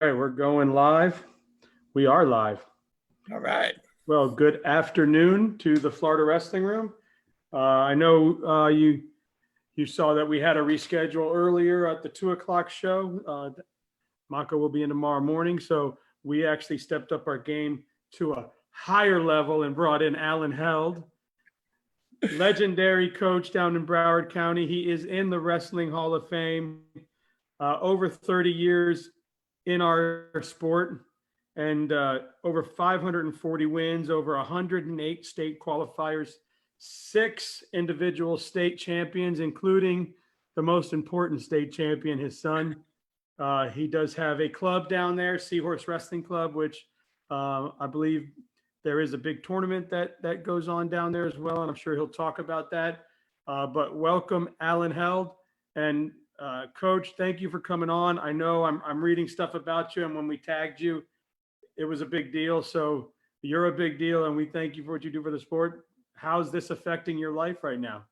right, we're going live. We are live. All right. Well, good afternoon to the Florida Wrestling Room. I know you saw that we had a reschedule earlier at the 2 o'clock show. Mako will be in tomorrow morning, so we actually stepped up our game to a higher level and brought in Alan Held, legendary coach down in Broward County. He is in the Wrestling Hall of Fame. Over 30 years in our sport and over 540 wins, over 108 state qualifiers, 6 individual state champions, including the most important state champion, his son. He does have a club down there, Seahorse Wrestling Club, which I believe there is a big tournament that goes on down there as well, and I'm sure he'll talk about that. But welcome, Alan Held. And Coach, thank you for coming on. I know I'm reading stuff about you, and when we tagged you, it was a big deal. So you're a big deal, and we thank you for what you do for the sport. How's this affecting your life right now?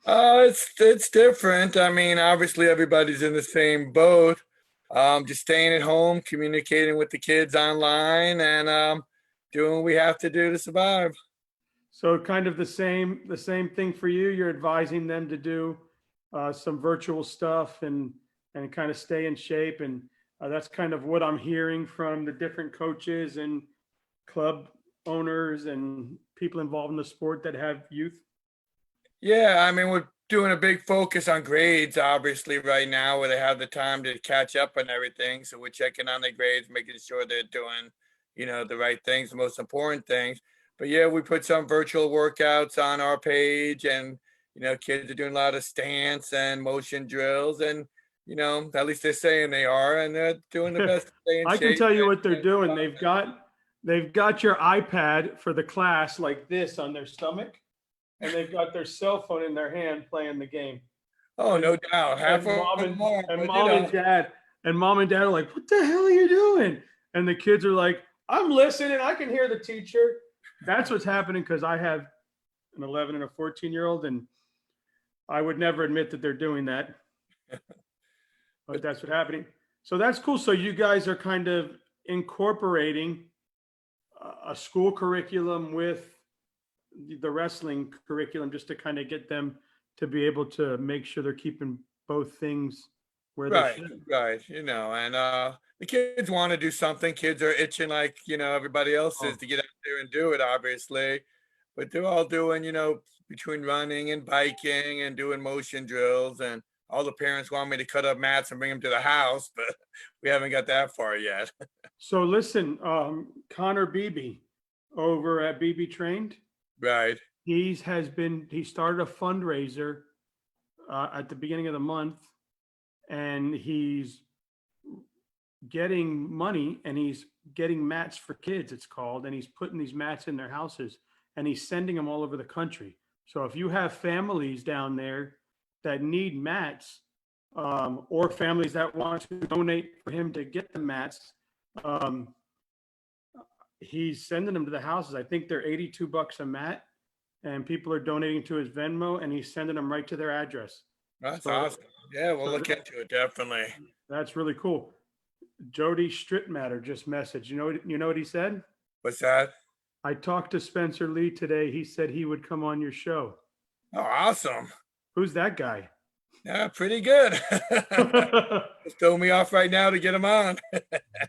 It's different. I mean, obviously everybody's in the same boat. Just staying at home, communicating with the kids online, and doing what we have to do to survive. So kind of the same thing for you. You're advising them to do some virtual stuff and kind of stay in shape, and that's kind of what I'm hearing from the different coaches and club owners and people involved in the sport that have youth. Yeah, I mean, we're doing a big focus on grades, obviously, right now, where they have the time to catch up and everything. So we're checking on their grades, making sure they're doing, the right things, the most important things. But yeah, we put some virtual workouts on our page, and kids are doing a lot of stance and motion drills, and at least they're saying they are, and they're doing the best to stay in I can shape. tell you what they're doing. They've got your iPad for the class like this on their stomach, and they've got their cell phone in their hand playing the game. Oh, no doubt. Half And of mom them and, are, and but, mom and dad are like, "What the hell are you doing?" And the kids are like, "I'm listening. I can hear the teacher." That's what's happening because I have an 11 and a 14-year-old, and I would never admit that they're doing that, but that's what's happening. So that's cool. So you guys are kind of incorporating a school curriculum with the wrestling curriculum just to kind of get them to be able to make sure they're keeping both things where they right, should. right. And the kids want to do something. Kids are itching like, everybody else is Oh, to get out there and do it, obviously. But they're all doing, between running and biking and doing motion drills. And all the parents want me to cut up mats and bring them to the house, but we haven't got that far yet. so listen, Connor Beebe over at Beebe Trained, Right. he started a fundraiser at the beginning of the month, and he's getting money and he's getting mats for kids, it's called, and he's putting these mats in their houses and he's sending them all over the country. So if you have families down there that need mats, or families that want to donate for him to get the mats, um, he's sending them to the houses. I think they're $82 a mat, and people are donating to his Venmo, and he's sending them right to their address. That's So, awesome. Yeah, we'll so look into it, definitely. that's really cool. Jody Strittmatter just messaged. You know what he said? What's that? I talked to Spencer Lee today. He said he would come on your show. Oh, awesome. Who's that guy? Yeah, pretty good. Just throw me off right now to get him on.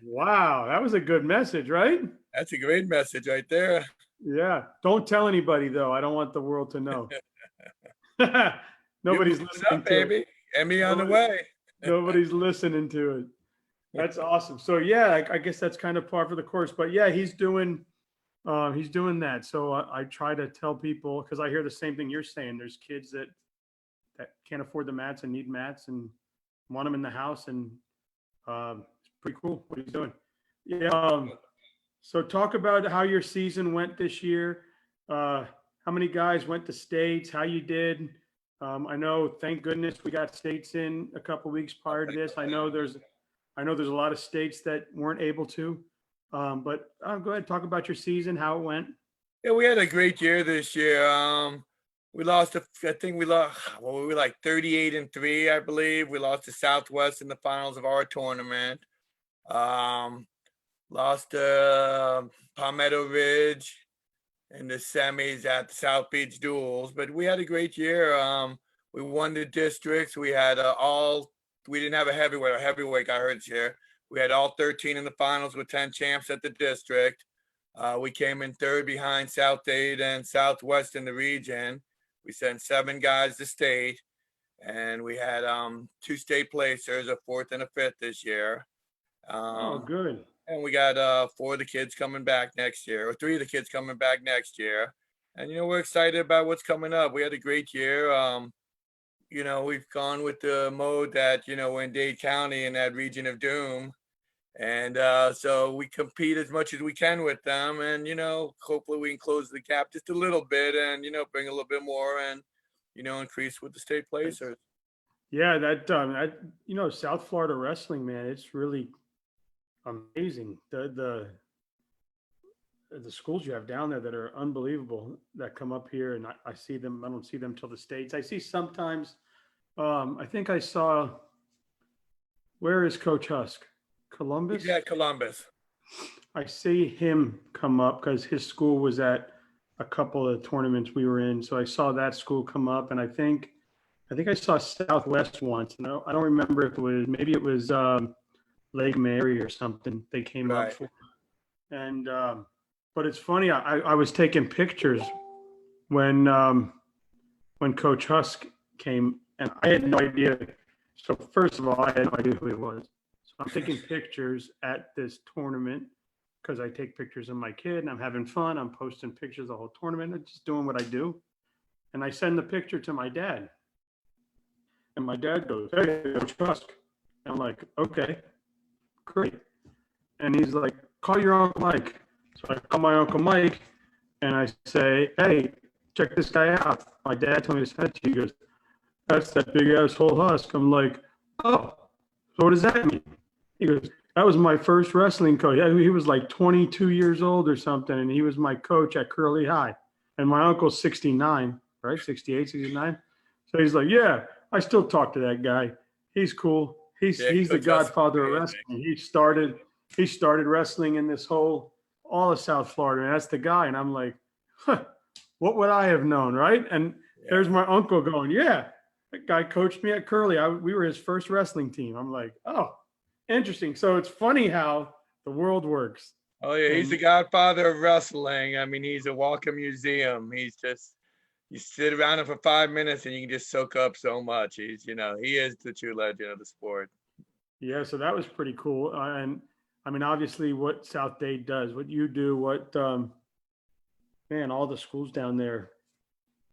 Wow, that was a good message, right? That's a great message right there. Yeah. Don't tell anybody though. I don't want the world to know. Nobody's What's listening up, to it. baby? Emmy on the way. Nobody's listening to it. That's awesome. So yeah, I guess that's kind of par for the course. But yeah, he's doing that. So I try to tell people, because I hear the same thing you're saying. There's kids that can't afford the mats and need mats and want them in the house, and it's pretty cool what he's doing. Yeah. So talk about how your season went this year. How many guys went to states? How you did? I know, thank goodness, we got states in a couple weeks prior to this. I know there's a lot of states that weren't able to. But go ahead, talk about your season, how it went. Yeah, we had a great year this year. We lost, I think we lost, well, we were like 38-3, I believe. We lost to Southwest in the finals of our tournament. Um, Lost Palmetto Ridge in the semis at the South Beach Duels, but we had a great year. We won the districts. We had we didn't have a heavyweight. Our heavyweight got hurt this year. We had all 13 in the finals with 10 champs at the district. We came in third behind South Dade and Southwest in the region. We sent 7 guys to state, and we had 2 state placers, a fourth and a fifth this year. Oh, good. And we got 4 of the kids coming back next year, or 3 of the kids coming back next year. And we're excited about what's coming up. We had a great year. We've gone with the mode that we're in Dade County in that region of doom, and so we compete as much as we can with them, and hopefully we can close the gap just a little bit, and bring a little bit more, and increase with the state placers. Yeah, South Florida wrestling, man, it's really amazing. The schools you have down there that are unbelievable that come up here, and I see them. I don't see them till the States. I see sometimes. I think I saw. Where is Coach Husk? Columbus. He's at Columbus. I see him come up because his school was at a couple of tournaments we were in. So I saw that school come up, and I think I saw Southwest once. No, I don't remember if it was Lake Mary or something. They came Right. up for, and but it's funny. I was taking pictures when Coach Husk came, and I had no idea. So first of all, I had no idea who he was. So I'm taking pictures at this tournament because I take pictures of my kid and I'm having fun. I'm posting pictures of the whole tournament and just doing what I do. And I send the picture to my dad. And my dad goes, "Hey, Coach Husk." And I'm like, "Okay, great." And he's like, "Call your Uncle Mike." So I call my Uncle Mike and I say, "Hey, check this guy out." My dad told me to send it to you. He goes, "That's that big asshole Husk." I'm like, "Oh, so what does that mean?" He goes, "That was my first wrestling coach." He was like 22 years old or something, and he was my coach at Curly High. And my uncle's 69, right? 68, 69. So he's like, "Yeah, I still talk to that guy. He's cool. He's Yeah, the Coach Husk is godfather of amazing. wrestling. He started wrestling in all of South Florida, and that's the guy." And I'm like, huh, what would I have known, right? And there's Yeah. my uncle going, "Yeah, that guy coached me at Curly. We were his first wrestling team." I'm like, "Oh, interesting." So it's funny how the world works. Oh yeah, he's the And godfather of wrestling. I mean, he's a walking museum. He's just you sit around him for 5 minutes and you can just soak up so much. He is the true legend of the sport. yeah, so that was pretty cool. And I mean, obviously, what South Dade does, what you do, man, all the schools down there,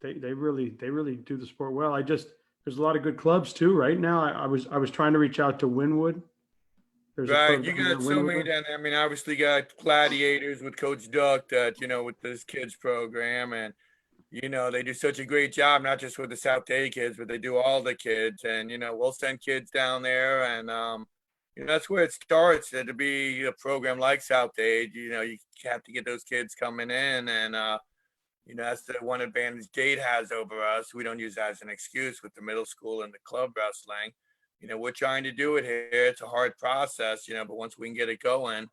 they really do the sport well. There's a lot of good clubs too. Right now, I was trying to reach out to Wynwood. There's a Right. club You down there, got so many Wynwood. down there. I mean, obviously got Gladiators with Coach Duck that, with this kids program, and they do such a great job, not just with the South Day kids, but they do all the kids. And, we'll send kids down there, and that's where it starts. To be a program like South Day, you have to get those kids coming in, and that's the one advantage Dade has over us. We don't use that as an excuse with the middle school and the club wrestling. We're trying to do it here. It's a hard process, but once we can get it going,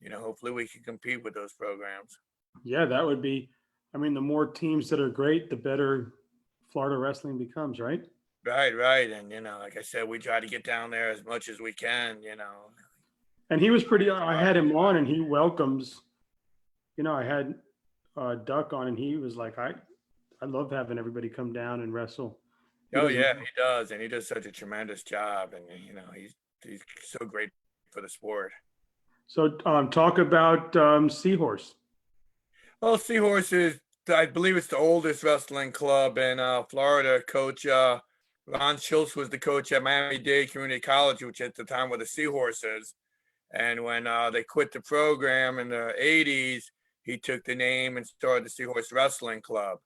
hopefully we can compete with those programs. Yeah, that would be. I mean, the more teams that are great, the better Florida wrestling becomes, right? Right, right. And, like I said, we try to get down there as much as we can. And he was pretty. I had him on, and he welcomes. I had Duck on, and he was like, I love having everybody come down and wrestle. He Oh, doesn't. yeah, he does. And he does such a tremendous job. And, he's so great for the sport. So talk about Seahorse. Well, Seahorse is, I believe it's the oldest wrestling club in Florida. Coach Ron Schultz was the coach at Miami-Dade Community College, which at the time were the Seahorses. And when they quit the program in the 80s, he took the name and started the Seahorse Wrestling Club.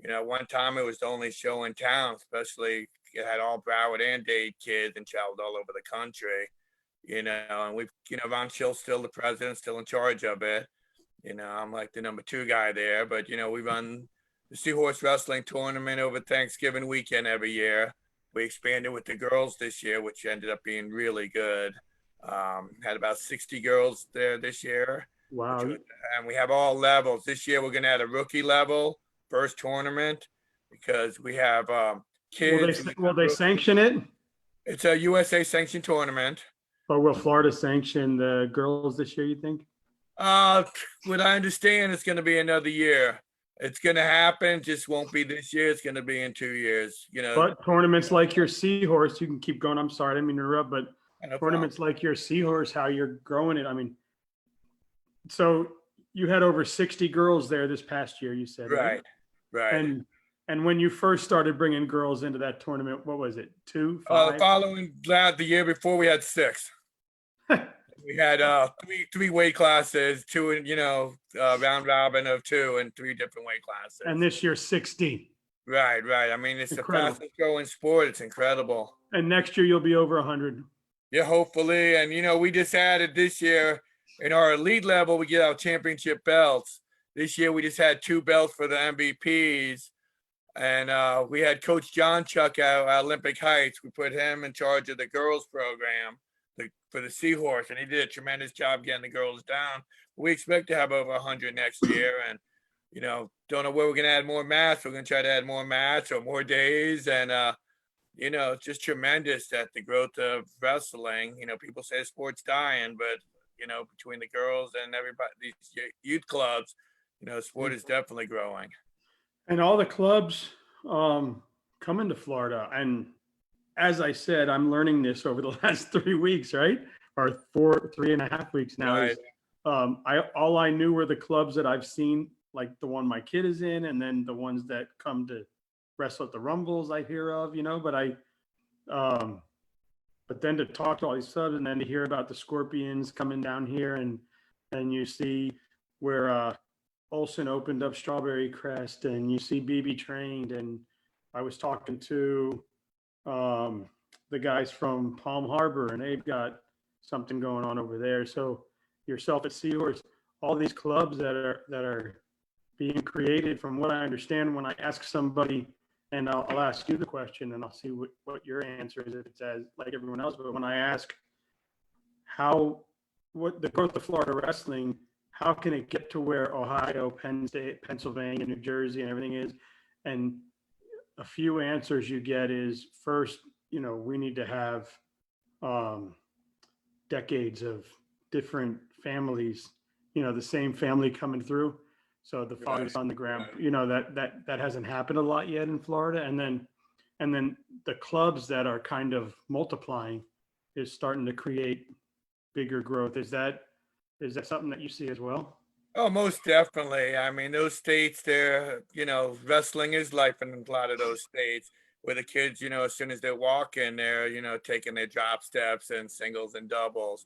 One time it was the only show in town, especially it had all Broward and Dade kids and traveled all over the country. And Ron Schultz still the president, still in charge of it. I'm like the number 2 guy there, but we run the Seahorse Wrestling Tournament over Thanksgiving weekend every year. We expanded with the girls this year, which ended up being really good. Had about 60 girls there this year, which Wow. was, and we have all levels. This year we're going to add a rookie level first tournament because we have kids. Will they sanction it? It's a USA sanctioned tournament. Or will Florida sanction the girls this year, you think? Uh, what I understand, it's going to be another year. It's going to happen. Just won't be this year. It's going to be in 2 years. But tournaments like your Seahorse, you can keep going. I'm sorry, I didn't mean to interrupt, but No problem. tournaments like your Seahorse, how you're growing it. I mean, so you had over 60 girls there this past year, you said, right? Right, right. And when you first started bringing girls into that tournament, what was it? 2, 5? Following that, the year before we had 6. We had three weight classes, two and round robin of 2 and 3 different weight classes. And this year 60. Right. I mean, it's Incredible. the fastest growing sport. It's incredible. And next year you'll be over 100. Yeah, hopefully. And we just added this year in our elite level, we get our championship belts. This year we just had 2 belts for the MVPs. And we had Coach John Chuck at Olympic Heights. We put him in charge of the girls program for the Seahorse, and he did a tremendous job getting the girls down. We expect to have over 100 next year, and don't know where we're going to add more mats. We're going to try to add more mats or more days, and it's just tremendous that the growth of wrestling. People say the sport's dying, but between the girls and everybody, these youth clubs, sport is definitely growing. And all the clubs come into Florida. And as I said, I'm learning this over the last 3 weeks, right? Or 3.5 weeks now. Right. Is, all I knew were the clubs that I've seen, like the one my kid is in, and then the ones that come to wrestle at the Rumbles I hear of, but then to talk to all these subs and then to hear about the Scorpions coming down here and you see where Olson opened up Strawberry Crest and you see BB trained, and I was talking to the guys from Palm Harbor and they've got something going on over there. So yourself at Seahorse, all these clubs that are being created, from what I understand, when I ask somebody, and I'll ask you the question and I'll see what your answer is if it's as like everyone else, but when I ask what the growth of Florida wrestling, how can it get to where Ohio, Penn State, Pennsylvania, New Jersey, and everything is? And a few answers you get is, first, we need to have decades of different families, the same family coming through. So the father's on the ground, that hasn't happened a lot yet in Florida. And then the clubs that are kind of multiplying is starting to create bigger growth. Is that something that you see as well? Oh, most definitely. I mean, those states there, wrestling is life in a lot of those states where the kids, as soon as they walk in there, taking their drop steps and singles and doubles.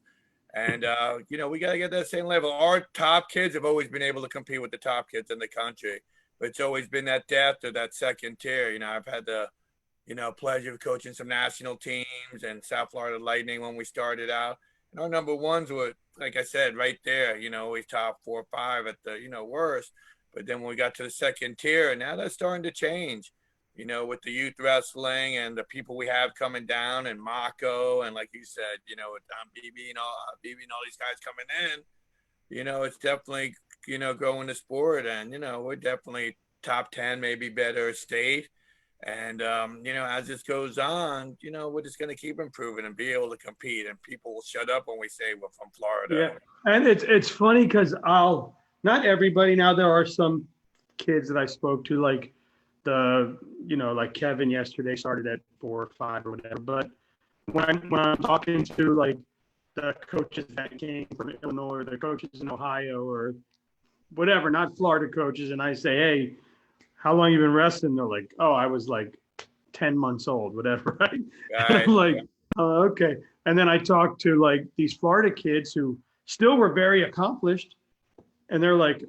And, we got to get that same level. Our top kids have always been able to compete with the top kids in the country, but it's always been that depth or that second tier. I've had the, pleasure of coaching some national teams and South Florida Lightning when we started out. And our number ones were, like I said, right there, we top 4 or 5 at the, worst. But then when we got to the second tier, now that's starting to change, with the youth wrestling and the people we have coming down and Mako. And like you said, with BB and all these guys coming in, it's definitely, growing the sport. And, we're definitely top 10, maybe better state. And, as this goes on, we're just going to keep improving and be able to compete, and people will shut up when we say we're from Florida. Yeah. And it's funny because not everybody, now there are some kids that I spoke to, like like Kevin yesterday started at 4 or 5 or whatever. But when I'm talking to like the coaches that came from Illinois or the coaches in Ohio or whatever, not Florida coaches, and I say, hey, how long you been wrestling? They're like, oh, I was like 10 months old, whatever, right? Right. I'm like, oh, okay. And then I talked to like these Florida kids who still were very accomplished. And they're like,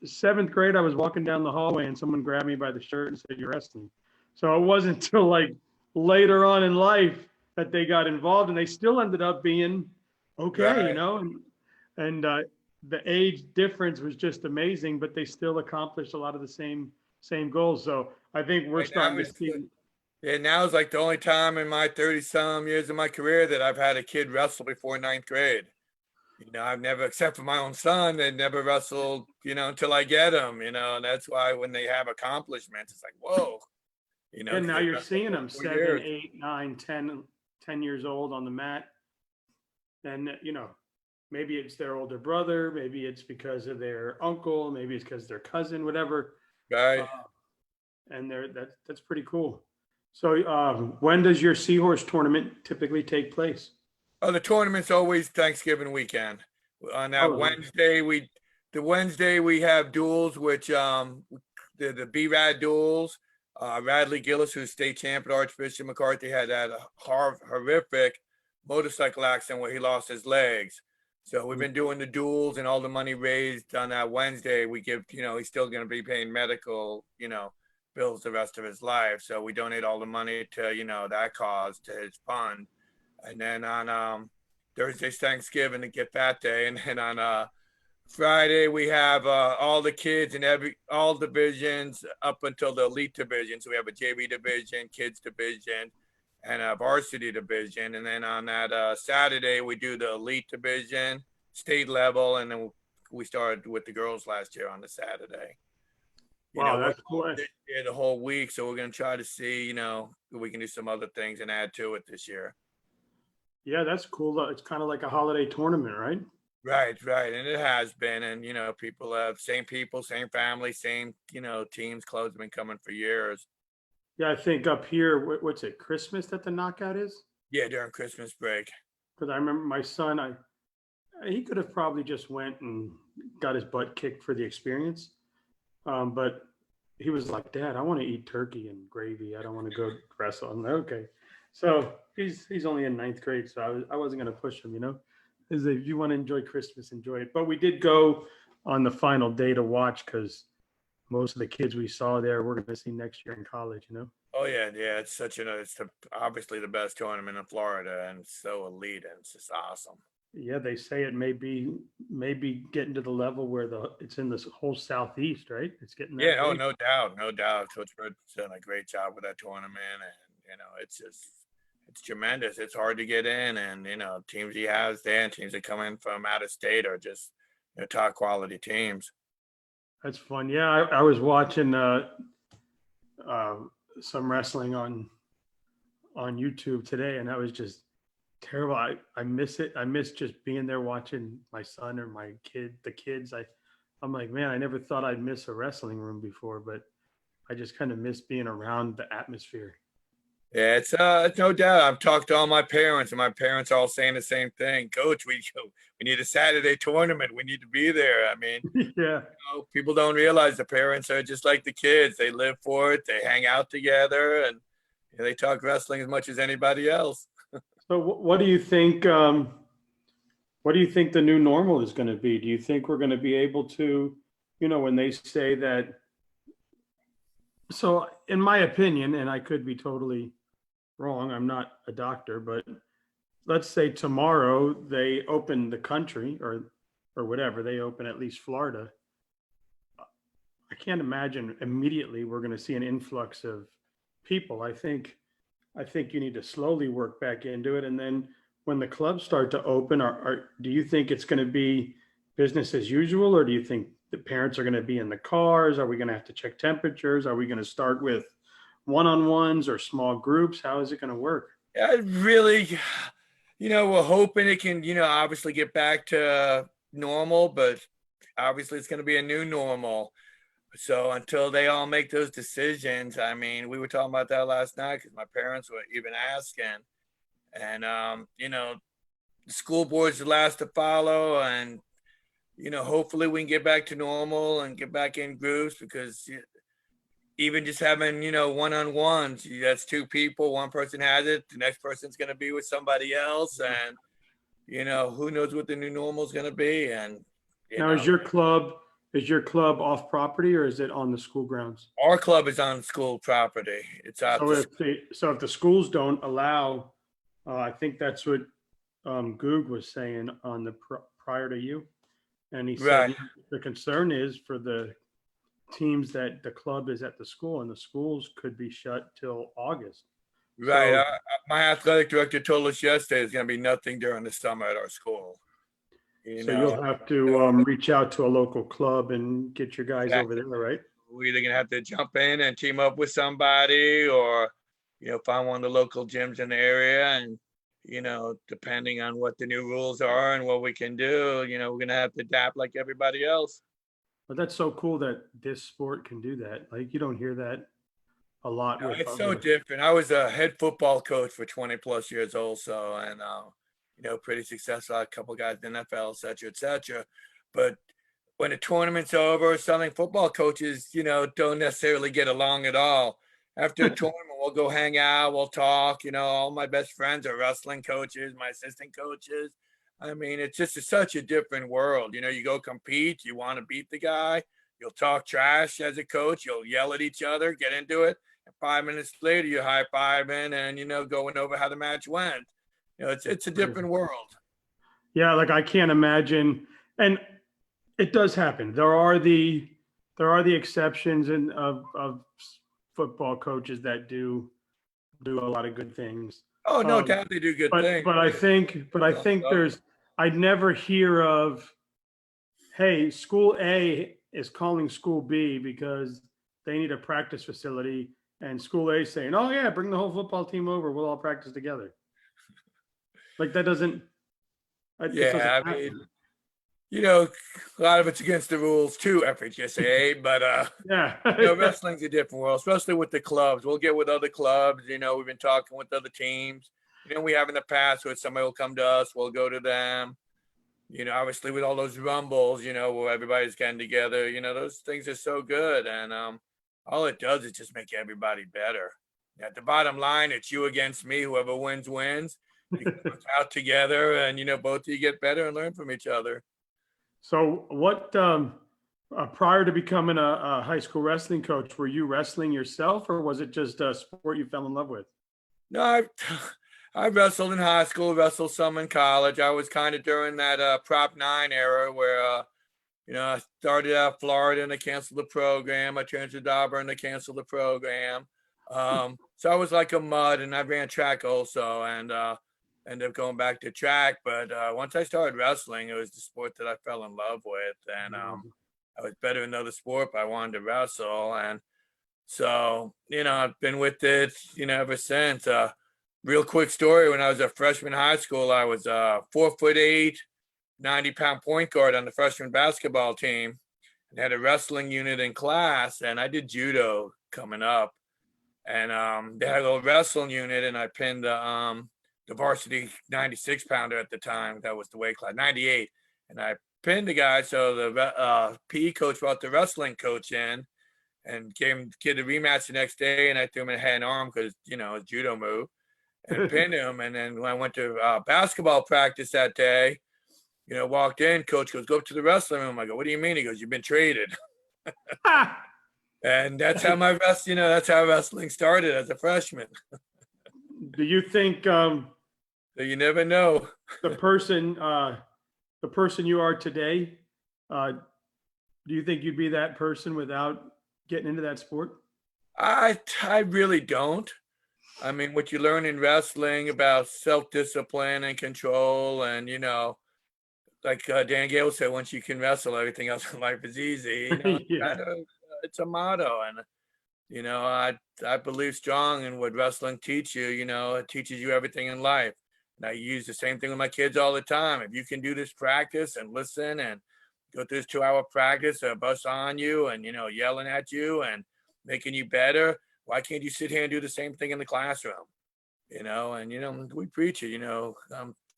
7th grade, I was walking down the hallway and someone grabbed me by the shirt and said, you're wrestling. So it wasn't until like later on in life that they got involved, and they still ended up being okay, Right. and the age difference was just amazing, but they still accomplished a lot of the same goals. So I think we're Right now starting to see. Yeah, now is like the only time in my 30 some years of my career that I've had a kid wrestle before ninth grade. I've never, except for my own son, they never wrestled, until I get them, and that's why when they have accomplishments, it's like, whoa, And because now they you're wrestled seeing for them 7, years. 8, 9, 10, 10 years old on the mat. And, maybe it's their older brother, maybe it's because of their uncle, maybe it's because their cousin, whatever. Uh, Right. and that's pretty cool. So, when does your Seahorse tournament typically take place? Oh, the tournament's always Thanksgiving weekend. On that Oh, Wednesday, the Wednesday we have duels, which the B-Rad duels. Radley Gillis, who's state champ at Archbishop McCarthy, had that horrific motorcycle accident where he lost his legs. So we've been doing the duels, and all the money raised on that Wednesday, we give. He's still going to be paying medical, bills the rest of his life. So we donate all the money to that cause, to his fund. And then on Thursday's Thanksgiving to get that day, and then on Friday we have all the kids in all divisions up until the elite division. So we have a JV division, kids division, and a varsity division. And then on that Saturday we do the elite division, state level, and then we started with the girls last year on the Saturday. wow, We're that's cool. the whole week, so we're gonna try to see, if we can do some other things and add to it this year. Yeah, that's cool. It's kind of like a holiday tournament, right? Right, right. And it has been. And, people, same family, same, teams, clubs have been coming for years. Yeah, I think up here, what's it, Christmas that the knockout is? Yeah, during Christmas break. Because I remember my son, he could have probably just went and got his butt kicked for the experience. But he was like, Dad, I want to eat turkey and gravy. I don't want to go wrestle. I'm like, okay. So he's only in ninth grade, so I wasn't gonna push him, Is if you want to enjoy Christmas, enjoy it. But we did go on the final day to watch because most of the kids we saw there we're gonna see next year in college. Oh yeah, yeah. It's obviously the best tournament in Florida, and it's so elite, and it's just awesome. Yeah, they say it may be getting to the level where it's in this whole southeast, right? It's getting Yeah, that oh, big. no doubt, no doubt. Coach Bird's done a great job with that tournament, and it's tremendous. It's hard to get in, and teams he has there, and teams that come in from out of state are just top quality teams. That's fun. Yeah, I was watching uh, some wrestling on YouTube today, and that was just terrible. I miss it. I miss just being there watching my son or the kids. I'm like, man, I never thought I'd miss a wrestling room before, but I just kind of miss being around the atmosphere. Yeah, it's no doubt. I've talked to all my parents, and my parents are all saying the same thing. Coach, we need a Saturday tournament. We need to be there. I mean, Yeah. people don't realize the parents are just like the kids. They live for it. They hang out together, and they talk wrestling as much as anybody else. So, what do you think? What do you think the new normal is going to be? Do you think we're going to be able to, when they say that? So, in my opinion, and I could be totally wrong, I'm not a doctor, but let's say tomorrow they open the country or whatever, they open at least Florida. I can't imagine immediately we're going to see an influx of people. I think you need to slowly work back into it, and then when the clubs start to open, do you think it's going to be business as usual, or do you think the parents are going to be in the cars? Are we going to have to check temperatures? Are we going to start with one-on-ones or small groups? How is it going to work? Yeah, really, we're hoping it can, obviously get back to normal, but obviously it's going to be a new normal. So until they all make those decisions, I mean, we were talking about that last night because my parents were even asking, and the school board's the last to follow, and hopefully we can get back to normal and get back in groups because even just having one-on-ones, that's two people, one person has it, the next person's going to be with somebody else, and who knows what the new normal is going to be, and you Now, know is your club off property or is it on the school grounds? our club is on school property. It's out So the if the schools don't allow, I think that's what Goog was saying on the prior to you, and he said, right. the concern is for the teams that the club is at the school, and the schools could be shut till August. Right. So, My athletic director told us yesterday there's going to be nothing during the summer at our school. You so know, you'll have to so reach out to a local club and get your guys over exactly. there, right? We're either going to have to jump in and team up with somebody, or find one of the local gyms in the area. And depending on what the new rules are and what we can do, we're going to have to adapt like everybody else. But that's so cool that this sport can do that. Like you don't hear that a lot with It's so other. different. I was a head football coach for 20 plus years also, and pretty successful. A couple guys in the NFL, et cetera, et cetera. But when the tournament's over, some football coaches, don't necessarily get along at all. After a tournament, we'll go hang out, we'll talk. All my best friends are wrestling coaches, my assistant coaches. I mean, it's just such a different world. You go compete, you want to beat the guy, you'll talk trash as a coach, you'll yell at each other, get into it. And 5 minutes later, you're high fiving and going over how the match went. It's a different world. Yeah, like I can't imagine, and it does happen. There are the exceptions and of football coaches that do a lot of good things. Oh, no Um, doubt they do good but things. but I think but I think there's I never hear of, hey, school A is calling school B because they need a practice facility, and school A saying, oh yeah, bring the whole football team over, we'll all practice together. Like that doesn't it doesn't Yeah, I happen. mean, a lot of it's against the rules too, FHSAA, but Yeah. wrestling's a different world, especially with the clubs. We'll get with other clubs, we've been talking with other teams. We have in the past where somebody will come to us, we'll go to them. Obviously with all those rumbles, where everybody's getting together, those things are so good. And all it does is just make everybody better. At the bottom line, it's you against me. Whoever wins, wins. You can work out together and, both of you get better and learn from each other. So what prior to becoming a high school wrestling coach, were you wrestling yourself or was it just a sport you fell in love with? No, I wrestled in high school, wrestled some in college. I was kind of during that Prop 9 era where, I started out Florida and they canceled the program. I transferred to Auburn and they canceled the program. So I was like a mud, and I ran track also, and ended up going back to track. But once I started wrestling, it was the sport that I fell in love with. And I was better in another sport, but I wanted to wrestle. And so, I've been with it, ever since. Real quick story: when I was a freshman in high school, I was 4'8", 90-pound point guard on the freshman basketball team, and had a wrestling unit in class. And I did judo coming up, and they had a little wrestling unit, and I pinned the varsity 96-pounder at the time. That was the weight class, 98, and I pinned the guy. So the PE coach brought the wrestling coach in and gave him kid a rematch the next day, and I threw him in head and arm because a judo move, and pinned him. And then when I went to basketball practice that day, walked in, coach goes, go up to the wrestling room. I go, what do you mean? He goes, you've been traded. And that's how that's how wrestling started as a freshman. Do you think So you never know. the person you are today, do you think you'd be that person without getting into that sport? I really don't. I mean, what you learn in wrestling about self-discipline and control, and like Dan Gale said, once you can wrestle, everything else in life is easy. Yeah. It's a motto. And I believe strong in what wrestling teach you. It teaches you everything in life. And I use the same thing with my kids all the time. If you can do this practice and listen and go through this 2-hour practice, a bus on you and yelling at you and making you better, why can't you sit here and do the same thing in the classroom? And we preach it.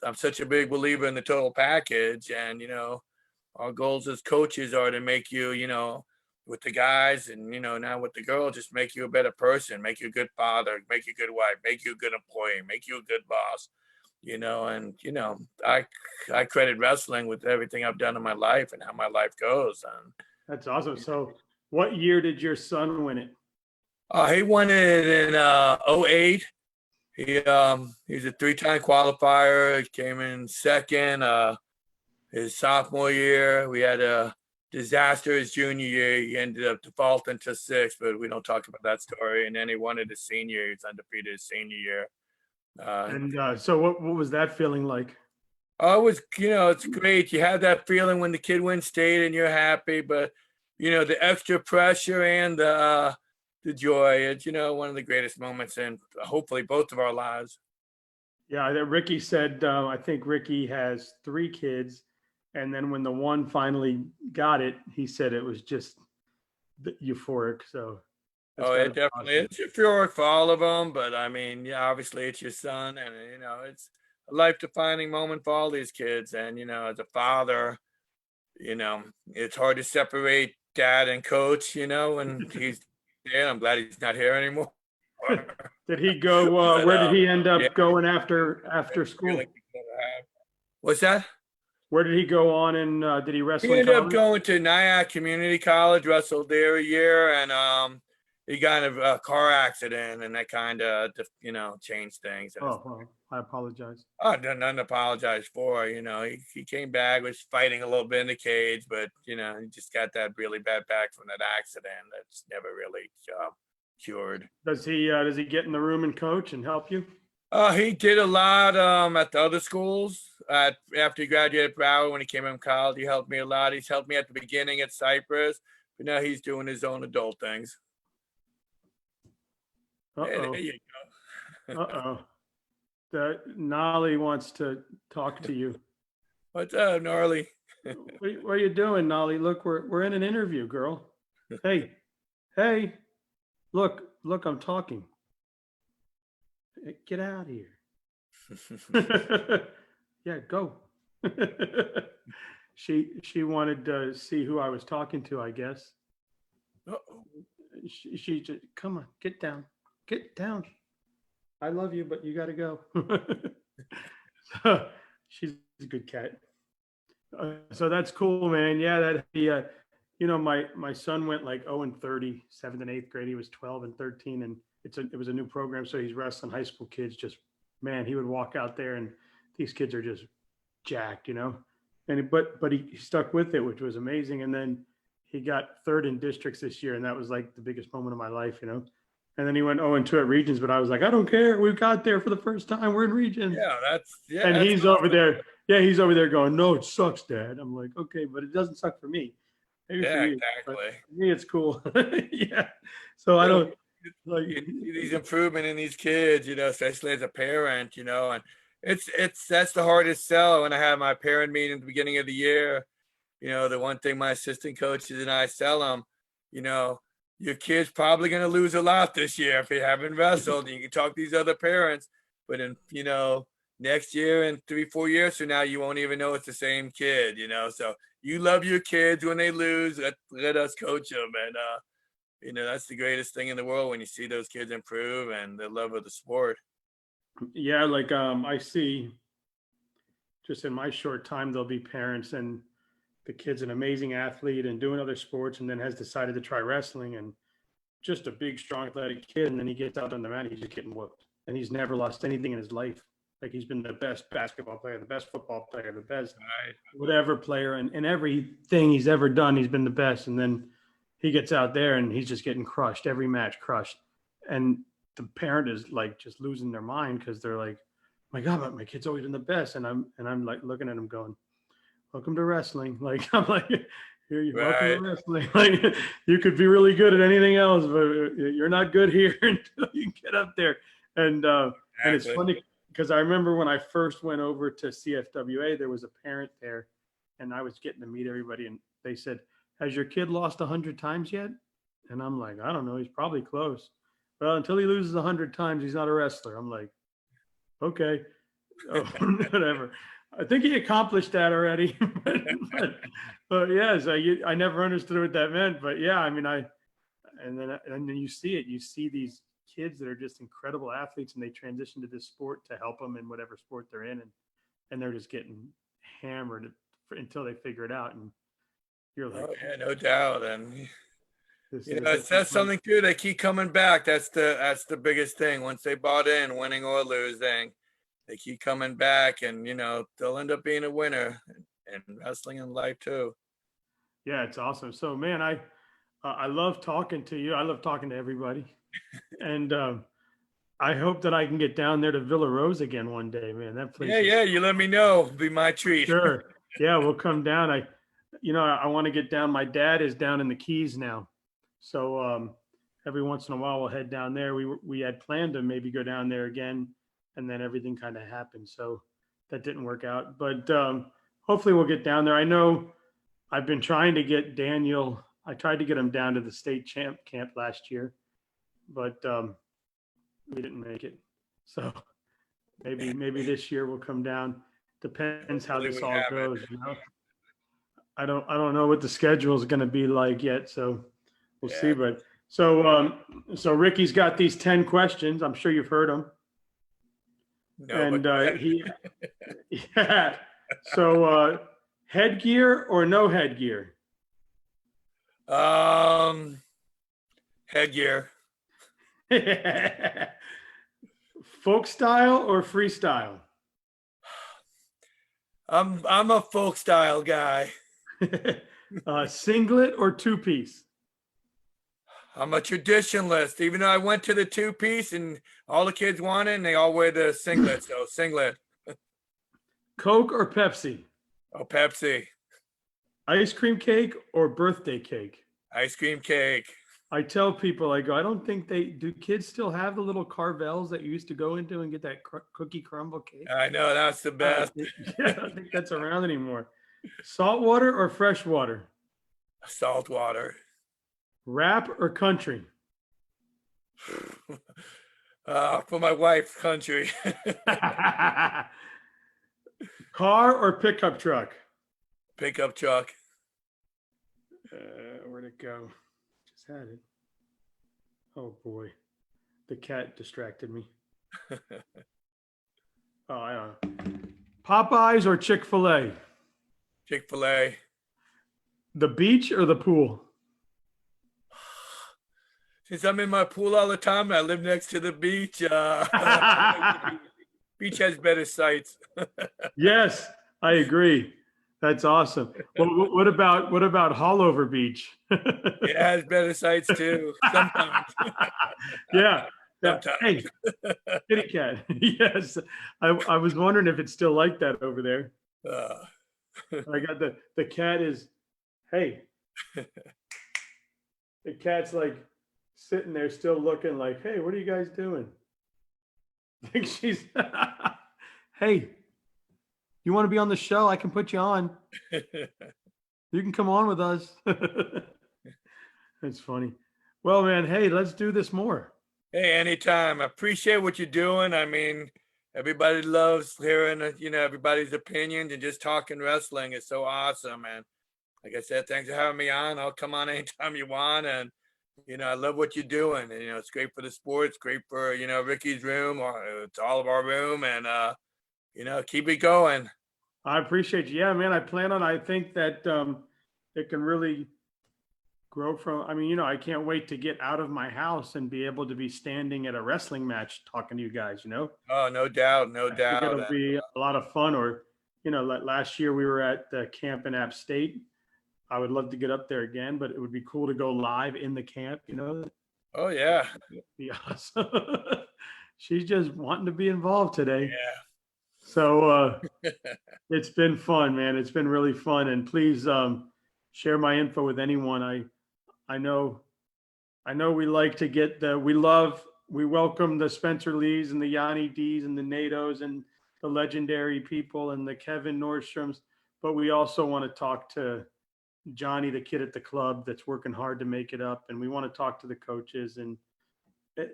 I'm such a big believer in the total package, and our goals as coaches are to make you, with the guys and now with the girl, just make you a better person, make you a good father, make you a good wife, make you a good employee, make you a good boss. And I credit wrestling with everything I've done in my life and how my life goes. And That's awesome. So what year did your son win it? he won it in '08. He's a 3-time qualifier. He came in second his sophomore year. We had disaster his junior year. He ended up defaulting to six, but we don't talk about that story. And then he won it his senior year. He's undefeated his senior year. And so what was that feeling like? Oh, it was, it's great. You have that feeling when the kid wins state and you're happy, but the extra pressure and the joy. It's one of the greatest moments in hopefully both of our lives. Yeah, Ricky said, I think Ricky has 3 kids. And then when the one finally got it, he said it was just euphoric. So that's Oh, got to it be definitely awesome. it's euphoric for all of them, but I mean, yeah, obviously it's your son, and it's a life-defining moment for all these kids. And as a father, it's hard to separate dad and coach. And he's there. I'm glad he's not here anymore. Did he go, But where did he end yeah, up going after it's a school? feeling you never have. What's that? Where did he go on and did he wrestle He in ended up college? going to Nyack Community College, wrestled there a year, and he got in a car accident, and that kind of changed things. And Oh, well, I apologize. nothing to apologize for. He came back, was fighting a little bit in the cage, but he just got that really bad back from that accident. That's never really cured. Does he get in the room and coach and help you? He did a lot at the other schools. After he graduated Broward, when he came from college, he helped me a lot. He's helped me at the beginning at Cypress, but now he's doing his own adult things. Hey, there Uh-oh. you go. Uh-oh. Nolly wants to talk to you. What's up, Gnarly? What are you doing, Nolly? Look, we're in an interview, girl. Hey, look, I'm talking. Get out of here. Yeah, go. She wanted to see who I was talking to, I guess. Uh-oh. She just, come on, get down. Get down. I love you, but you got to go. So, she's a good cat. So that's cool, man. Yeah, my son went like 0 and 30, 7th and 8th grade. He was 12 and 13, and it was a new program. So he's wrestling high school kids. Just, man, he would walk out there, and these kids are just jacked, but he stuck with it, which was amazing. And then he got 3rd in districts this year, and that was like the biggest moment of my life, And then he went 0 and 2 at regions, but I was like, I don't care. We got there for the first time. We're in regions. Yeah, And that's he's over there. Yeah, he's over there going, no, it sucks, Dad. I'm like, okay, but it doesn't suck for me. Maybe for yeah, you, but exactly. for me, it's cool. Yeah. So I don't like. You see these improvement in these kids, especially as a parent, and that's the hardest sell. When I have my parent meeting at the beginning of the year, the one thing my assistant coaches and I tell them, your kid's probably going to lose a lot this year if they haven't wrestled. You can talk to these other parents, but in next year and 3-4 years from now, you won't even know it's the same kid. So you love your kids when they lose. Let us coach them, and that's the greatest thing in the world when you see those kids improve and the love of the sport. Yeah, like I see just in my short time, there'll be parents and the kid's an amazing athlete and doing other sports and then has decided to try wrestling and just a big, strong, athletic kid. And then he gets out on the mat, he's just getting whooped. And he's never lost anything in his life. Like he's been the best basketball player, the best football player, the best whatever player. And everything he's ever done, he's been the best. And then he gets out there and he's just getting crushed, every match crushed. And the parent is like just losing their mind because they're like, my God, my kid's always been the best. And I'm like looking at him going, welcome to wrestling. Like, I'm like, here you welcome to wrestling. Like, you could be really good at anything else, but you're not good here until you get up there. And it's funny because I remember when I first went over to CFWA, there was a parent there and I was getting to meet everybody. And they said, has your kid lost 100 times yet? And I'm like, I don't know. He's probably close. Well, until he loses 100 times, he's not a wrestler. I'm like, okay, whatever. I think he accomplished that already. but yeah, so I never understood what that meant. But yeah, I mean, and then you see it. You see these kids that are just incredible athletes, and they transition to this sport to help them in whatever sport they're in, and they're just getting hammered until they figure it out. And you're like, oh yeah, no doubt. And it says something too. They keep coming back. That's the biggest thing. Once they bought in, winning or losing, they keep coming back, and they'll end up being a winner in wrestling and life too. Yeah, it's awesome. So, man, I love talking to you. I love talking to everybody, and I hope that I can get down there to Villa Rose again one day, man. That Yeah, place is yeah. You let me know. Be my treat. sure. Yeah, we'll come down. I want to get down. My dad is down in the Keys now, so every once in a while we'll head down there. We had planned to maybe go down there again, and then everything kind of happened, so that didn't work out. But hopefully we'll get down there. I know I've been trying to get Daniel. I tried to get him down to the state champ camp last year, but we didn't make it. So maybe this year we'll come down. Depends how Hopefully this we all have it. goes. I don't know what the schedule is going to be like yet, so we'll see. Yeah. But so Ricky's got these 10 questions. I'm sure you've heard them, No, but and go ahead. yeah. So headgear or no headgear? Headgear. Folk style or freestyle? I'm a folk style guy. Singlet or two piece? I'm a traditionalist. Even though I went to the two piece and all the kids want it, and they all wear the singlet. So singlet. Coke or Pepsi? Oh, Pepsi. Ice cream cake or birthday cake? Ice cream cake. I tell people, I go, I don't think they do. Kids still have the little Carvels that you used to go into and get that cookie crumble cake? I know that's the best. Yeah, I don't think that's around anymore. Salt water or fresh water? Salt water. Rap or country? For my wife's country. Car or pickup truck? Pickup truck. Where'd it go? Just had it. Oh boy, the cat distracted me. Oh, I don't know. Popeyes or Chick-fil-A? Chick-fil-A. The beach or the pool? Since I'm in my pool all the time, and I live next to the beach. Beach has better sights. Yes, I agree. That's awesome. Well, what about Hollover Beach? It has better sights too. Sometimes. Yeah. Yeah. Sometimes. Hey, kitty cat. Yes. I was wondering if it's still like that over there. Uh, I got the cat is, hey, the cat's like sitting there still looking like, hey, what are you guys doing? I think she's, hey, you want to be on the show? I can put you on. You can come on with us. That's funny. Well, man, hey, let's do this more. Hey, anytime. I appreciate what you're doing. I mean, everybody loves hearing, everybody's opinions and just talking wrestling. It's so awesome. And like I said, thanks for having me on. I'll come on anytime you want. And, I love what you're doing. And, it's great for the sport. It's great for, Ricky's room, or it's all of our room. And, keep it going. I appreciate you. Yeah, man, I think that it can really grow from, I can't wait to get out of my house and be able to be standing at a wrestling match talking to you guys. Oh, no doubt. No I think doubt. it'll be a lot of fun. Or, like last year we were at the camp in App State. I would love to get up there again, but it would be cool to go live in the camp, Oh, yeah. Be awesome. She's just wanting to be involved today. Yeah. So it's been fun, man. It's been really fun. And please share my info with anyone. I know we like to get we welcome the Spencer Lees and the Yanni D's and the Natos and the legendary people and the Kevin Nordstroms, but we also want to talk to Johnny, the kid at the club that's working hard to make it up. And we want to talk to the coaches, and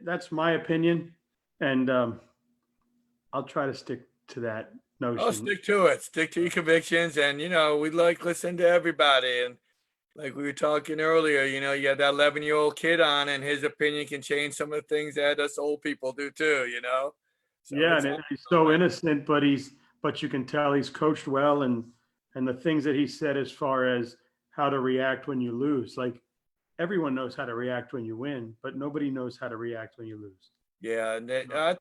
that's my opinion. And I'll try to stick to that notion. Oh, stick to it. Stick to your convictions. And, we like listen to everybody. And like we were talking earlier, you have that 11-year-old kid on, and his opinion can change some of the things that us old people do too, So yeah, and he's so innocent, but you can tell he's coached well, and the things that he said as far as how to react when you lose. Like, everyone knows how to react when you win, but nobody knows how to react when you lose. Yeah, and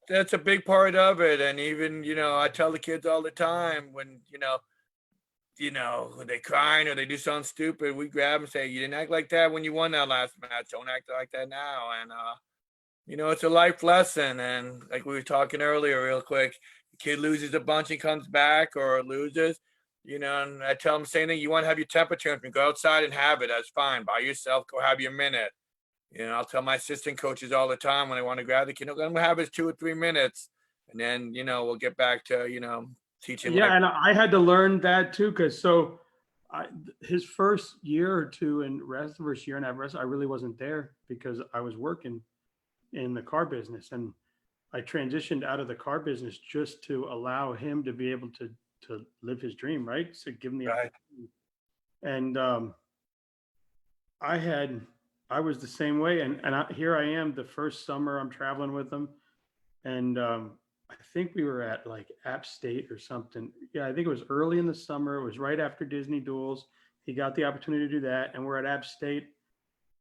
that's a big part of it. And even, I tell the kids all the time when, when they crying or they do something stupid, we grab them and say, "You didn't act like that when you won that last match. Don't act like that now." And it's a life lesson. And like we were talking earlier, real quick, the kid loses a bunch and comes back or loses, and I tell them the same thing. You want to have your temper tantrum, go outside and have it. That's fine. By yourself, go have your minute. I'll tell my assistant coaches all the time when I want to grab the kid, let him have his 2 or 3 minutes. And then, we'll get back to, teaching life. Yeah, and I had to learn that too, because his first year or two and rest the first year and a half rest, I really wasn't there because I was working in the car business, and I transitioned out of the car business just to allow him to be able to live his dream, right? So give him the Right. opportunity. And I was the same way, and here I am the first summer I'm traveling with him, and I think we were at like App State or something. Yeah, I think it was early in the summer. It was right after Disney Duels. He got the opportunity to do that, and we're at App State,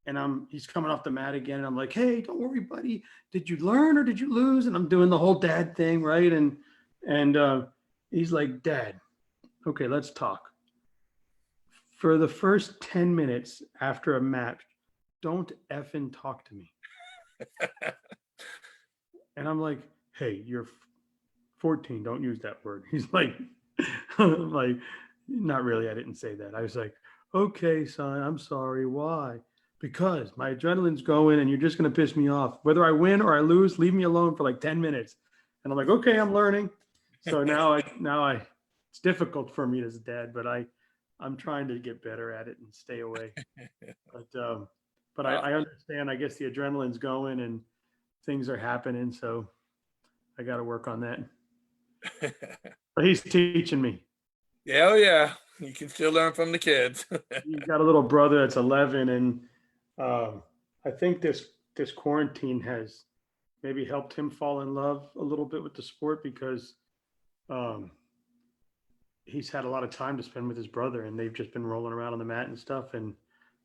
and he's coming off the mat again, and I'm like, "Hey, don't worry, buddy. Did you learn or did you lose?" And I'm doing the whole dad thing, right? And he's like, "Dad, okay, let's talk. For the first 10 minutes after a match, don't effing talk to me." And I'm like, "Hey, you're 14. Don't use that word." He's like, I'm like, "Not really. I didn't say that." I was like, "Okay, son, I'm sorry. Why?" "Because my adrenaline's going and you're just going to piss me off. Whether I win or I lose, leave me alone for like 10 minutes. And I'm like, "Okay, I'm learning." So it's difficult for me as a dad, but I'm trying to get better at it and stay away. But Well, I understand. I guess the adrenaline's going and things are happening. So I got to work on that. But he's teaching me. yeah, oh yeah. You can still learn from the kids. He's got a little brother that's 11, and I think this quarantine has maybe helped him fall in love a little bit with the sport because um, he's had a lot of time to spend with his brother, and they've just been rolling around on the mat and stuff. And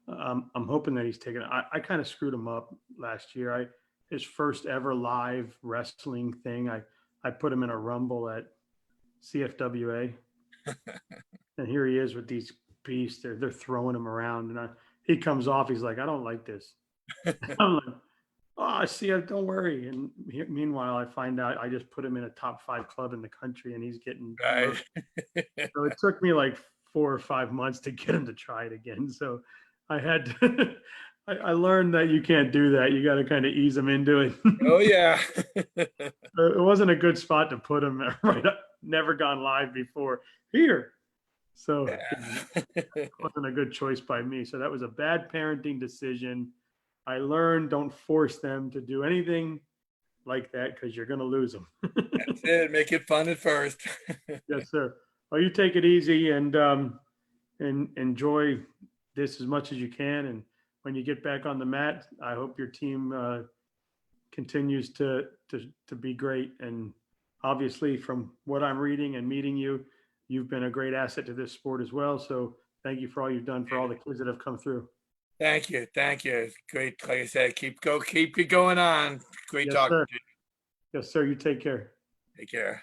I'm hoping that he's taken. I kind of screwed him up last year. His first ever live wrestling thing. I put him in a rumble at CFWA, and here he is with these beasts. They're throwing him around, and he comes off. He's like, "I don't like this." I'm like, "Oh, I see it. Don't worry." And meanwhile, I find out I just put him in a top 5 club in the country, and he's getting Right. so it took me like 4 or 5 months to get him to try it again. So I had to, I learned that you can't do that. You got to kind of ease him into it. Oh yeah. It wasn't a good spot to put him right up. Never gone live before here. So it wasn't a good choice by me. So that was a bad parenting decision. I learned don't force them to do anything like that because you're going to lose them. That's it. Make it fun at first. Yes, sir. Well, you take it easy and enjoy this as much as you can. And when you get back on the mat, I hope your team continues to be great. And obviously, from what I'm reading and meeting you, you've been a great asset to this sport as well. So thank you for all you've done for all the kids that have come through. Thank you. Thank you. Great. Like I said, keep it going on. Great Yes, talking sir. to you. Yes, sir. You take care. Take care.